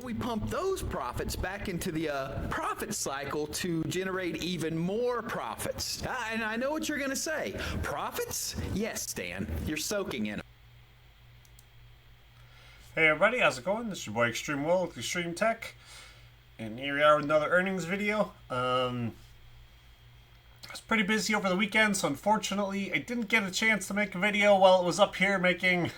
We pump those profits back into the profit cycle to generate even more profits. And I know what you're going to say. Profits? Yes, Stan. You're soaking in them. Hey everybody, how's it going? This is your boy ExtrmWill with Extreme Tech. And here we are with another earnings video. I was pretty busy over the weekend, so unfortunately I didn't get a chance to make a video while it was up here making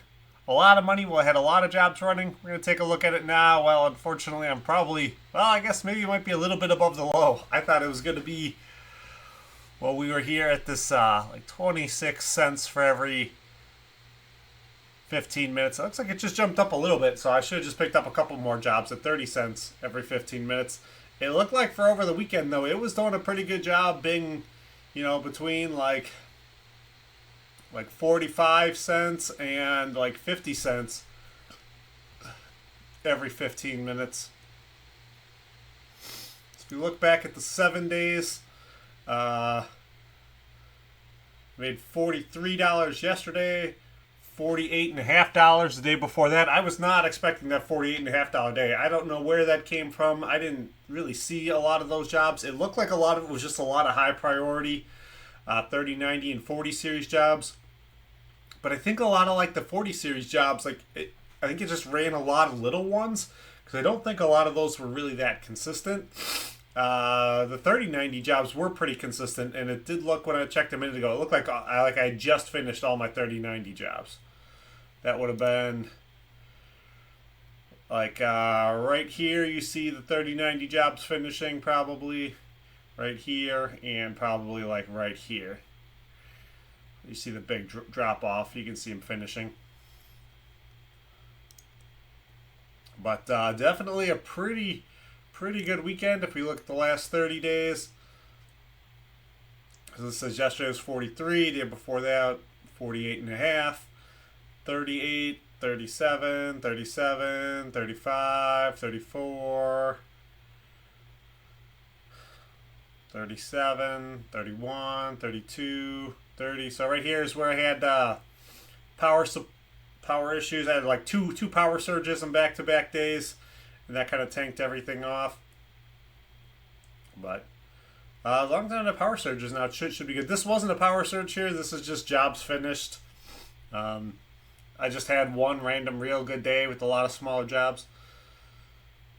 a lot of money. Well, I had a lot of jobs running. We're going to take a look at it now. Well, unfortunately, I'm probably, well, I guess maybe it might be a little bit above the low. I thought it was going to be, well, we were here at this like 26 cents for every 15 minutes. It looks like it just jumped up a little bit, so I should have just picked up a couple more jobs at 30 cents every 15 minutes. It looked like for over the weekend, though, it was doing a pretty good job being, you know, between like 45 cents and like 50 cents every 15 minutes. So if you look back at the 7 days, made $43 yesterday, $48.50 the day before that. I was not expecting that $48.50 day. I don't know where that came from. I didn't really see a lot of those jobs. It looked like a lot of it was just a lot of high priority 30, 90, and 40 series jobs. But I think a lot of like the 40 series jobs, I think it just ran a lot of little ones because I don't think a lot of those were really that consistent. The 30-90 jobs were pretty consistent, and it did look, when I checked a minute ago, it looked like I had just finished all my 30-90 jobs. That would have been like right here. You see the 30-90 jobs finishing probably right here, and probably like right here. You see the big drop off. You can see him finishing. But definitely a pretty good weekend if we look at the last 30 days. So this says yesterday was 43, the day before that 48.5, 38, 37, 37, 35, 34, 37, 31, 32, 30. So right here is where I had power issues. I had like two power surges in back-to-back days, and that kind of tanked everything off. But as long as I don't have power surges now, it should be good. This wasn't a power surge here. This is just jobs finished. I just had one random real good day with a lot of smaller jobs.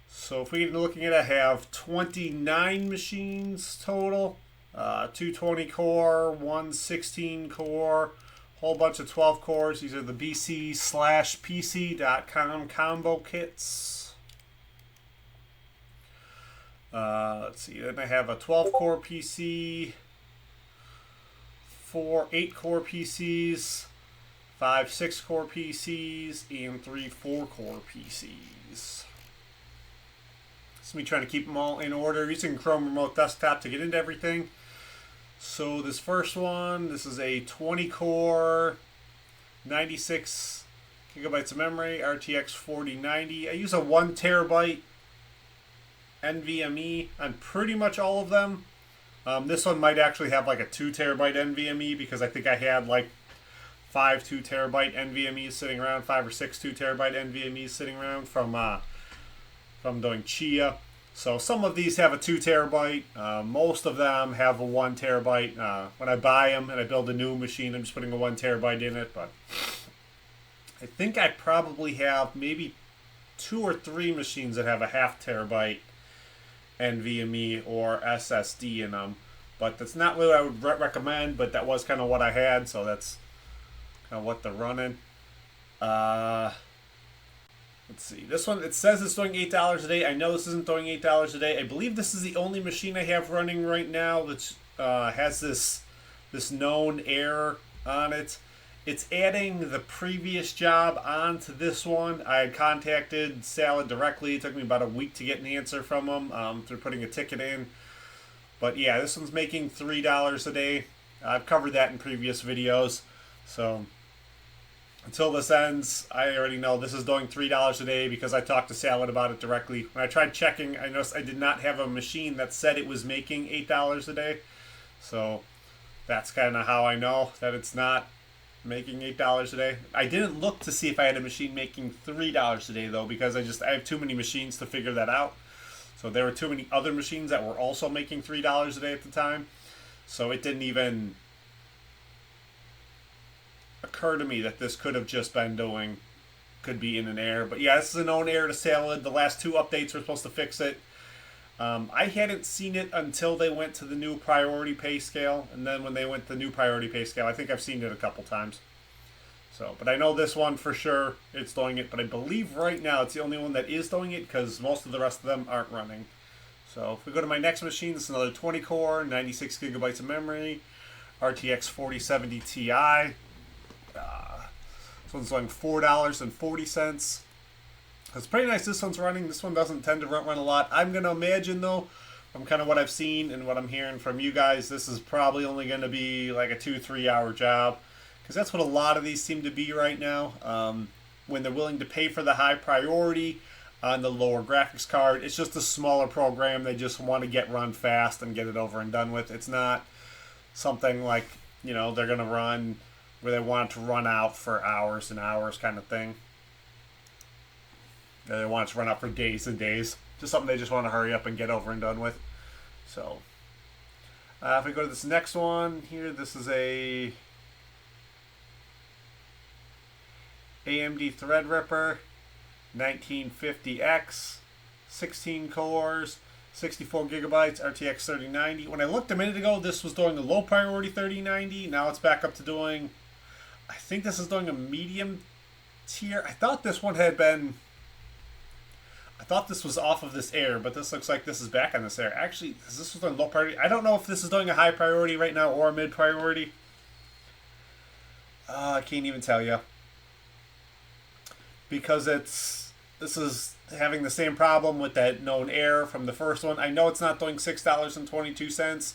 So if we're looking at it, I have 29 machines total. 220 core, 116 core, whole bunch of 12 cores. These are the bc/pc.com combo kits. Let's see, then I have a 12 core PC, 4 8 core PCs, 5 6 core PCs, and 3 4 core PCs. It's me trying to keep them all in order, using Chrome Remote Desktop to get into everything. So this first one, this is a 20 core, 96 gigabytes of memory, RTX 4090. I use a 1 terabyte NVMe on pretty much all of them. This one might actually have like a 2 terabyte NVMe because I think I had like 5 2 terabyte NVMe's sitting around, 5 or 6 2 terabyte NVMe's sitting around from doing Chia. So some of these have a 2 terabyte. Most of them have a 1 terabyte. When I buy them and I build a new machine, I'm just putting a 1 terabyte in it. But I think I probably have maybe 2 or 3 machines that have a half terabyte NVMe or SSD in them. But that's not what I would recommend, but that was kind of what I had, so that's kind of what they're running. Let's see. This one, it says it's doing $8 a day. I know this isn't doing $8 a day. I believe this is the only machine I have running right now that has this known error on it. It's adding the previous job onto this one. I had contacted Salad directly. It took me about a week to get an answer from them through putting a ticket in. But yeah, this one's making $3 a day. I've covered that in previous videos. So until this ends, I already know this is doing $3 a day because I talked to Salad about it directly. When I tried checking, I noticed I did not have a machine that said it was making $8 a day. So that's kind of how I know that it's not making $8 a day. I didn't look to see if I had a machine making $3 a day though, because I have too many machines to figure that out. So there were too many other machines that were also making $3 a day at the time. So it didn't even occur to me that this could have just been could be in an error. But yeah, this is a known error to Salad. The last 2 updates were supposed to fix it. I hadn't seen it until they went to the new priority pay scale, and then when they went to the new priority pay scale, I think I've seen it a couple times. So, but I know this one for sure, it's doing it, but I believe right now it's the only one that is doing it because most of the rest of them aren't running. So if we go to my next machine, this is another 20 core, 96 gigabytes of memory, RTX 4070 Ti. This one's going $4.40. It's pretty nice this one's running. This one doesn't tend to run a lot. I'm going to imagine, though, from kind of what I've seen and what I'm hearing from you guys, this is probably only going to be like a 2-3 hour job. Because that's what a lot of these seem to be right now. When they're willing to pay for the high priority on the lower graphics card, it's just a smaller program. They just want to get run fast and get it over and done with. It's not something like, you know, they're going to run where they want it to run out for hours and hours kind of thing. They want it to run out for days and days. Just something they just want to hurry up and get over and done with. So, if we go to this next one here, this is a AMD Threadripper 1950X, 16 cores, 64 gigabytes, RTX 3090. When I looked a minute ago, this was doing a low priority 3090. Now it's back up to doing, I think this is doing a medium tier. I thought this one had been, I thought this was off of this air, but this looks like this is back on this air. Actually, this was doing low priority. I don't know if this is doing a high priority right now or a mid priority. I can't even tell you. Because this is having the same problem with that known error from the first one. I know it's not doing $6.22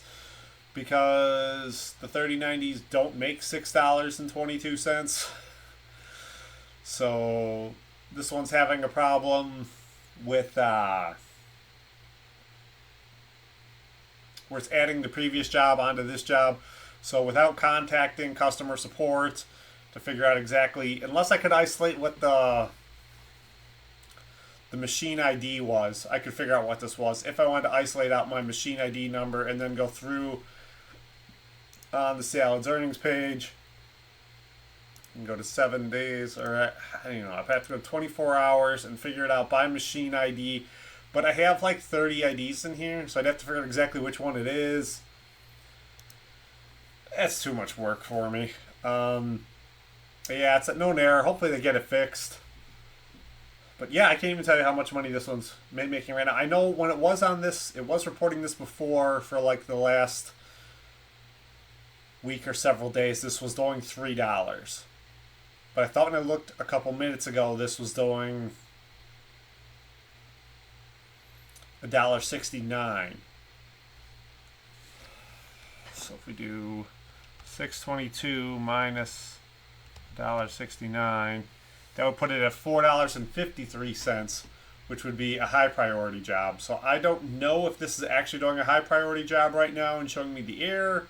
because the 3090s don't make $6.22. So this one's having a problem with where it's adding the previous job onto this job. So without contacting customer support to figure out exactly, unless I could isolate what the machine ID was, I could figure out what this was. If I wanted to isolate out my machine ID number and then go through on the Salad's earnings page and go to 7 days, or I don't know, I'd have to go 24 hours and figure it out by machine ID. But I have like 30 IDs in here, so I'd have to figure out exactly which one it is. That's too much work for me. Yeah, it's a known error. Hopefully they get it fixed. But yeah, I can't even tell you how much money this one's making right now. I know when it was on this, it was reporting this before for like the last week or several days. This was doing $3. But I thought when I looked a couple minutes ago, this was doing $1.69. So if we do 622 minus $1.69, that would put it at $4.53, which would be a high priority job. So I don't know if this is actually doing a high priority job right now and showing me the error,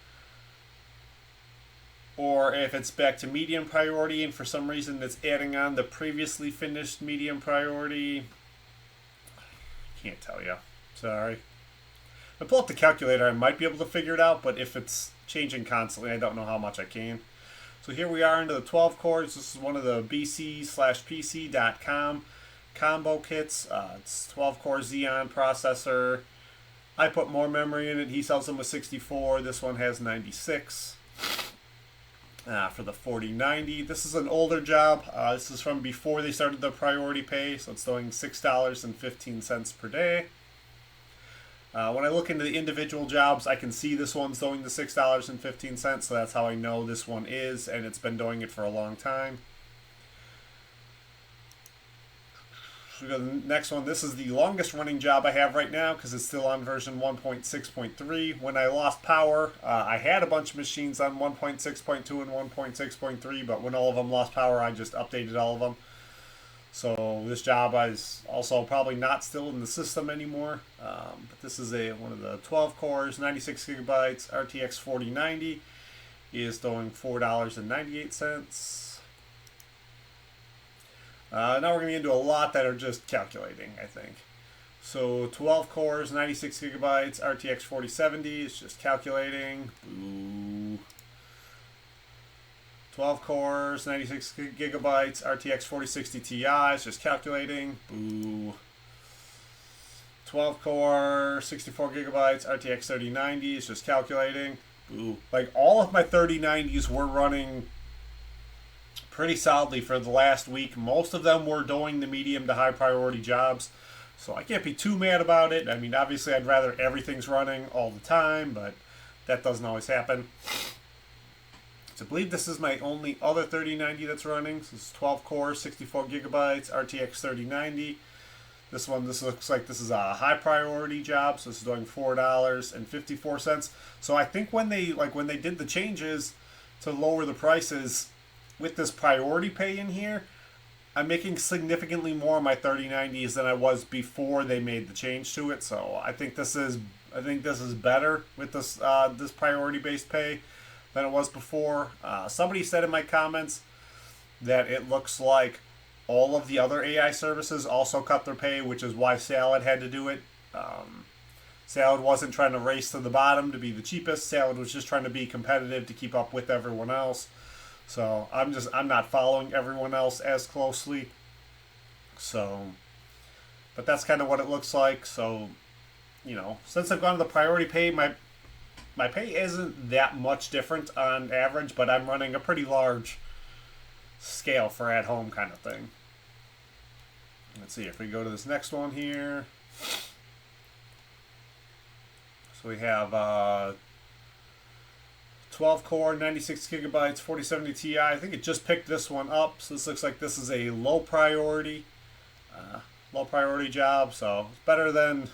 or if it's back to medium priority and for some reason it's adding on the previously finished medium priority. Can't tell you. Sorry. If I pull up the calculator, I might be able to figure it out, but if it's changing constantly, I don't know how much I can. So here we are into the 12 cores. This is one of the bc/pc.com combo kits. It's 12 core Xeon processor. I put more memory in it. He sells them with 64. This one has 96. For the 4090. This is an older job. This is from before they started the priority pay, so it's doing $6.15 per day. When I look into the individual jobs, I can see this one's doing the $6.15, so that's how I know this one is, and it's been doing it for a long time. So we go to the next one. This is the longest running job I have right now because it's still on version 1.6.3. When I lost power, I had a bunch of machines on 1.6.2 and 1.6.3, but when all of them lost power, I just updated all of them. So this job is also probably not still in the system anymore. But this is one of the 12 cores, 96 gigabytes, RTX 4090. is doing $4.98. Now we're going to get into a lot that are just calculating, I think. So 12 cores, 96 gigabytes, RTX 4070 is just calculating. Boo. 12 cores, 96 gigabytes, RTX 4060 Ti is just calculating. Boo. 12 core, 64 gigabytes, RTX 3090 is just calculating. Boo. Like, all of my 3090s were running pretty solidly for the last week. Most of them were doing the medium to high priority jobs. So I can't be too mad about it. I mean, obviously I'd rather everything's running all the time, but that doesn't always happen. So I believe this is my only other 3090 that's running. So this is 12 cores, 64 gigabytes, RTX 3090. This looks like this is a high priority job. So this is doing $4.54. So I think when they did the changes to lower the prices with this priority pay in here, I'm making significantly more on my 3090s than I was before they made the change to it. So I think this is better with this this priority based pay than it was before. Somebody said in my comments that it looks like all of the other AI services also cut their pay, which is why Salad had to do it. Salad wasn't trying to race to the bottom to be the cheapest. Salad was just trying to be competitive to keep up with everyone else. So I'm not following everyone else as closely. So, but that's kind of what it looks like. So, you know, since I've gone to the priority pay, my pay isn't that much different on average, but I'm running a pretty large scale for at home kind of thing. Let's see if we go to this next one here. So we have 12 core, 96 gigabytes, 4070 Ti. I think it just picked this one up. So this looks like this is a low priority job. So it's better than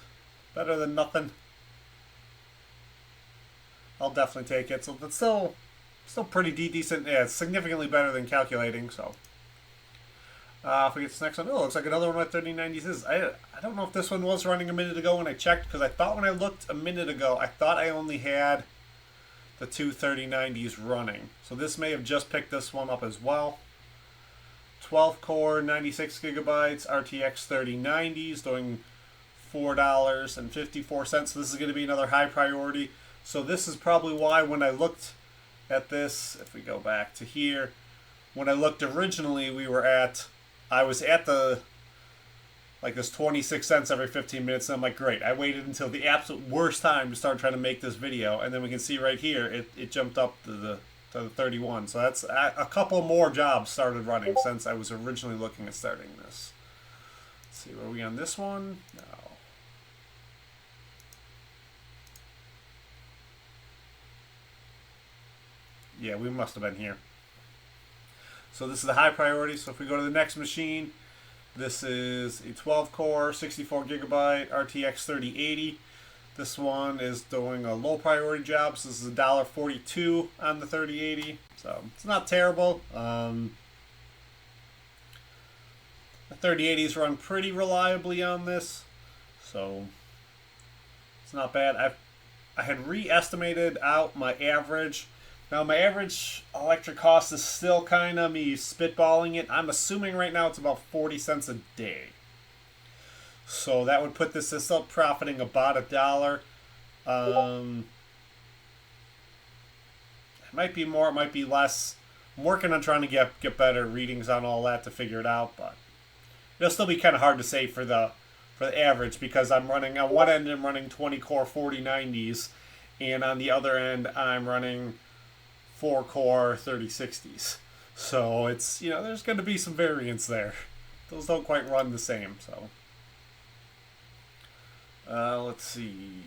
nothing. I'll definitely take it. So it's still pretty decent. Yeah, it's significantly better than calculating. So if we get this next one, oh, looks like another one of my 3090s is. I don't know if this one was running a minute ago when I checked, because I thought when I looked a minute ago, I thought I only had the two 3090s running. So this may have just picked this one up as well. 12 core, 96 gigabytes, RTX 3090s doing $4.54. So this is going to be another high priority. So this is probably why when I looked at this, if we go back to here, when I looked originally, I was at the, like, this 26 cents every 15 minutes, and I'm like, great, I waited until the absolute worst time to start trying to make this video, and then we can see right here, it jumped up to the 31. So that's a couple more jobs started running since I was originally looking at starting this. Let's see, were we on this one? No. Yeah, we must have been here. So this is the high priority. So if we go to the next machine, this is a 12 core, 64 gigabyte RTX 3080. This one is doing a low priority job. So this is $1.42 on the 3080. So it's not terrible. The 3080s run pretty reliably on this. So it's not bad. I had re-estimated out my average. Now, my average electric cost is still kind of me spitballing it. I'm assuming right now it's about 40 cents a day. So that would put this still profiting about $1. It might be more, it might be less. I'm working on trying to get better readings on all that to figure it out, but it'll still be kind of hard to say for the average, because I'm running, on one end I'm running 20 core 4090s, and on the other end I'm running 4 core 3060s. So it's, you know, there's going to be some variance there. Those don't quite run the same. So let's see.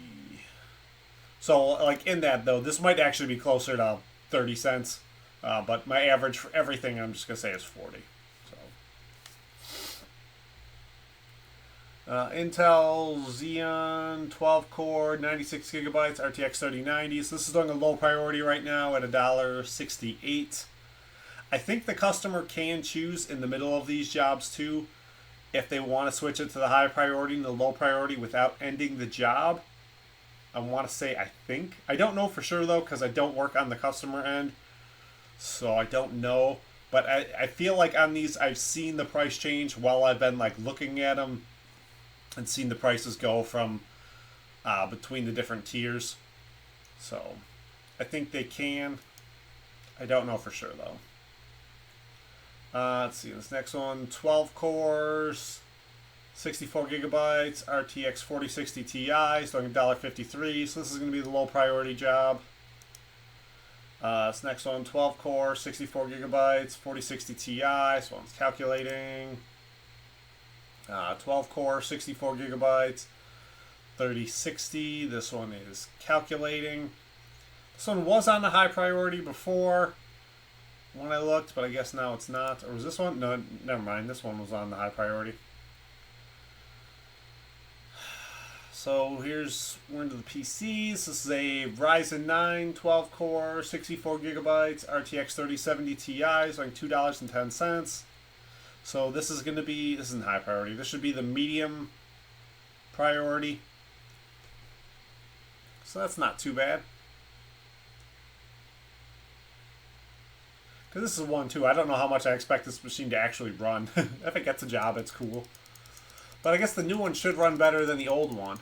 So like in that though, this might actually be closer to 30 cents. But my average for everything, I'm just going to say, is 40. So Intel Xeon 12 core 96 gigabytes RTX 3090. So this is doing a low priority right now at $1.68. I think the customer can choose in the middle of these jobs too, if they want to switch it to the high priority and the low priority without ending the job. I want to say, I think. I don't know for sure, though, because I don't work on the customer end. So I don't know. But I feel like on these, I've seen the price change while I've been like looking at them and seen the prices go from between the different tiers. So I think they can. I don't know for sure, though. Let's see, this next one, 12 cores, 64 gigabytes, RTX 4060 Ti, starting $1.53. So this is going to be the low priority job. This next one, 12 core, 64 gigabytes, 4060 Ti. So one's calculating. 12 core, 64 gigabytes, 3060. This one is calculating. This one was on the high priority before when I looked, but I guess now it's not. Or was this one? No, never mind. This one was on the high priority. So we're into the PCs. This is a Ryzen 9 12 core, 64 gigabytes, RTX 3070 Ti, so like $2.10. So this isn't high priority. This should be the medium priority. So that's not too bad. Because this is one, too. I don't know how much I expect this machine to actually run. If it gets a job, it's cool. But I guess the new one should run better than the old one.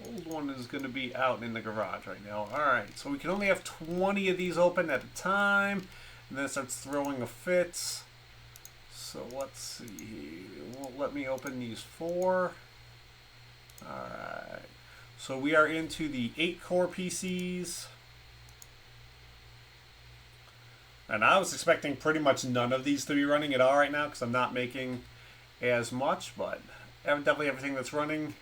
Old one is going to be out in the garage right now. Alright, so we can only have 20 of these open at a time. And then it starts throwing a fit. So let's see. It won't let me open these 4. Alright. So we are into the 8-core PCs. And I was expecting pretty much none of these to be running at all right now because I'm not making as much, but definitely everything that's running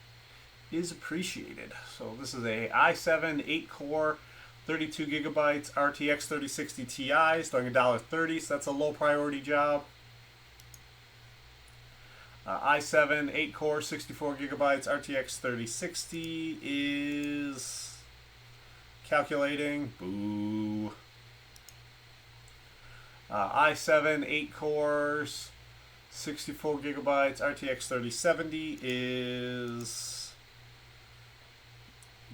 is appreciated. So this is a i7 8-core, 32 gigabytes, RTX 3060 Ti, starting $1.30, so that's a low priority job. i7 8-core, 64 gigabytes, RTX 3060 is calculating. Boo. i7 8 cores, 64 gigabytes, RTX 3070 is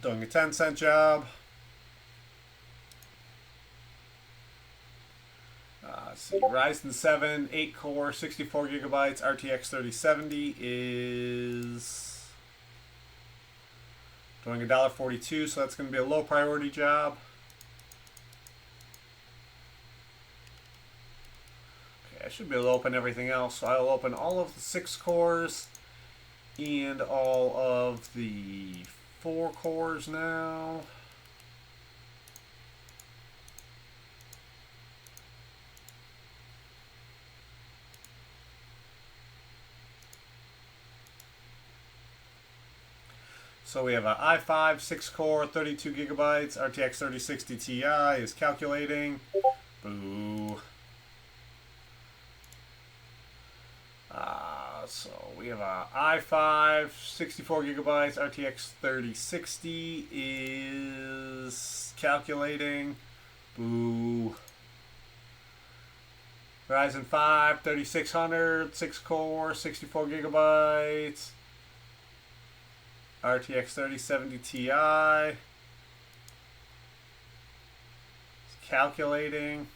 doing a 10-cent job. See, Ryzen 7 8 core, 64 gigabytes, RTX 3070 is doing $1.42, so that's going to be a low priority job. I should be able to open everything else, so I'll open all of the 6 cores and all of the 4 cores now. So we have an i5 6-core, 32 gigabytes, RTX 3060 Ti is calculating. Boo. So we have a i5 64 gigabytes, RTX 3060 is calculating. Boo. Ryzen 5 3600 6-core, 64 gigabytes, RTX 3070 Ti is calculating.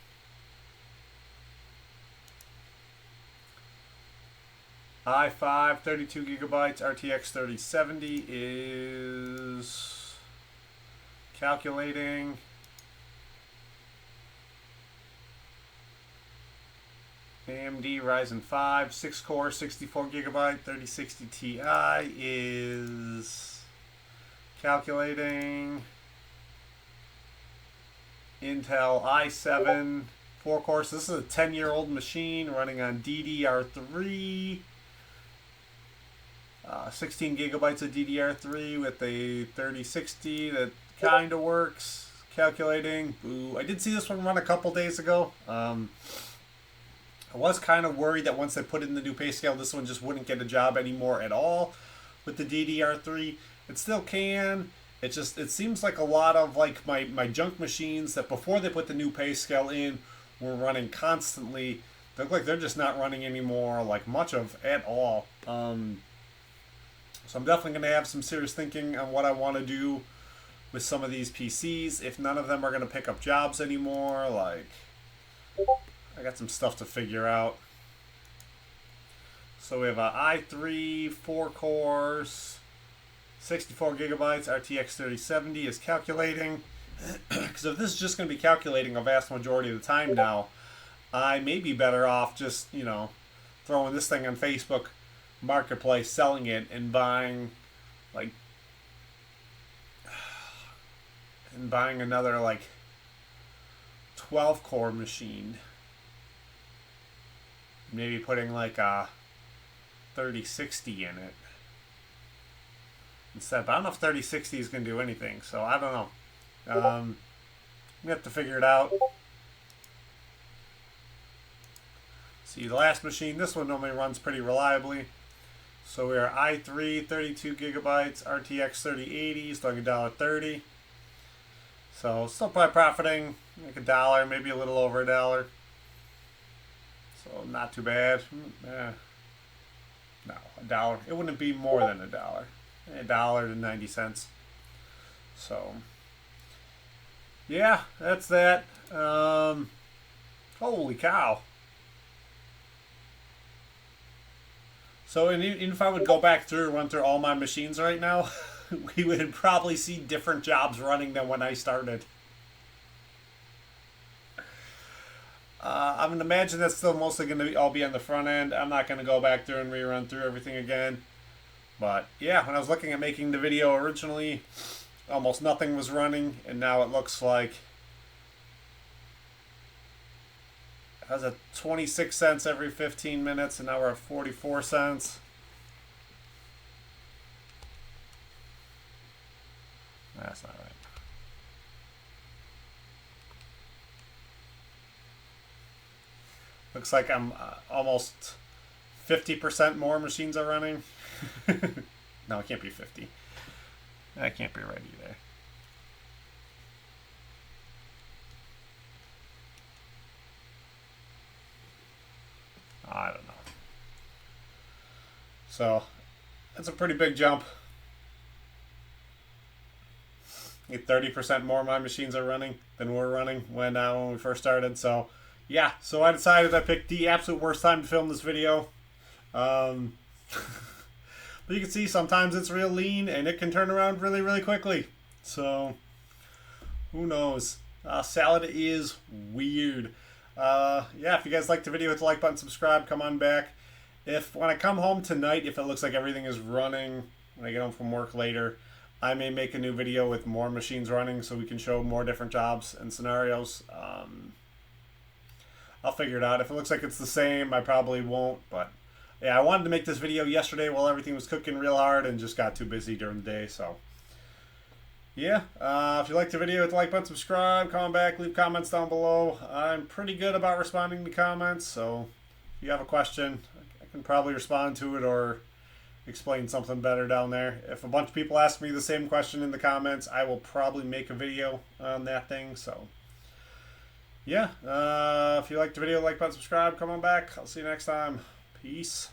i5 32 gigabytes, RTX 3070 is calculating. AMD Ryzen 5 6-core, 64 gigabyte, 3060 Ti is calculating. Intel i7 4-core. So this is a 10-year-old machine running on DDR3. 16 gigabytes of DDR3 with a 3060 that kind of works. Calculating. Boo. I did see this one run a couple days ago. I was kind of worried that once they put it in the new pay scale, this one just wouldn't get a job anymore at all with the DDR3. It still can. It seems like a lot of like my junk machines that before they put the new pay scale in were running constantly. They look like they're just not running anymore, like much of at all. So I'm definitely going to have some serious thinking on what I want to do with some of these PCs. If none of them are going to pick up jobs anymore, like, I got some stuff to figure out. So we have a i3, 4 cores, 64 gigabytes, RTX 3070 is calculating. Because if this is just going to be calculating a vast majority of the time now, I may be better off just, you know, throwing this thing on Facebook Marketplace, selling it, and buying, like, another, like, 12 core machine. Maybe putting, like, a 3060 in it instead. But I don't know if 3060 is going to do anything, so I don't know. We have to figure it out. See, the last machine, this one normally runs pretty reliably. So we are i3, 32 gigabytes, RTX 3080, it's like $1.30. So still probably profiting like $1, maybe a little over $1. So not too bad. No, $1. It wouldn't be more than $1. $1.90. So yeah, that's that. Holy cow. So even if I would go back through and run through all my machines right now, we would probably see different jobs running than when I started. I'm going to imagine that's still mostly going to all be on the front end. I'm not going to go back through and rerun through everything again. But yeah, when I was looking at making the video originally, almost nothing was running, and now it looks like it has a 26 cents every 15 minutes, and now we're at 44 cents. That's not right. Looks like I'm almost 50% more machines are running. No, it can't be 50. That can't be right either. I don't know. So, that's a pretty big jump. 30% more of my machines are running than were running when we first started. So, yeah. So I decided I picked the absolute worst time to film this video. But you can see sometimes it's real lean and it can turn around really, really quickly. So, who knows? Salad is weird. Yeah, if you guys liked the video, hit the like button, subscribe, come on back. When I come home tonight, if it looks like everything is running when I get home from work later, I may make a new video with more machines running so we can show more different jobs and scenarios. I'll figure it out. If it looks like it's the same, I probably won't. But yeah, I wanted to make this video yesterday while everything was cooking real hard and just got too busy during the day. So yeah, if you liked the video, hit the like button, subscribe, comment back, leave comments down below. I'm pretty good about responding to comments, so if you have a question, I can probably respond to it or explain something better down there. If a bunch of people ask me the same question in the comments, I will probably make a video on that thing. So yeah, if you liked the video, like button, subscribe, come on back. I'll see you next time. Peace.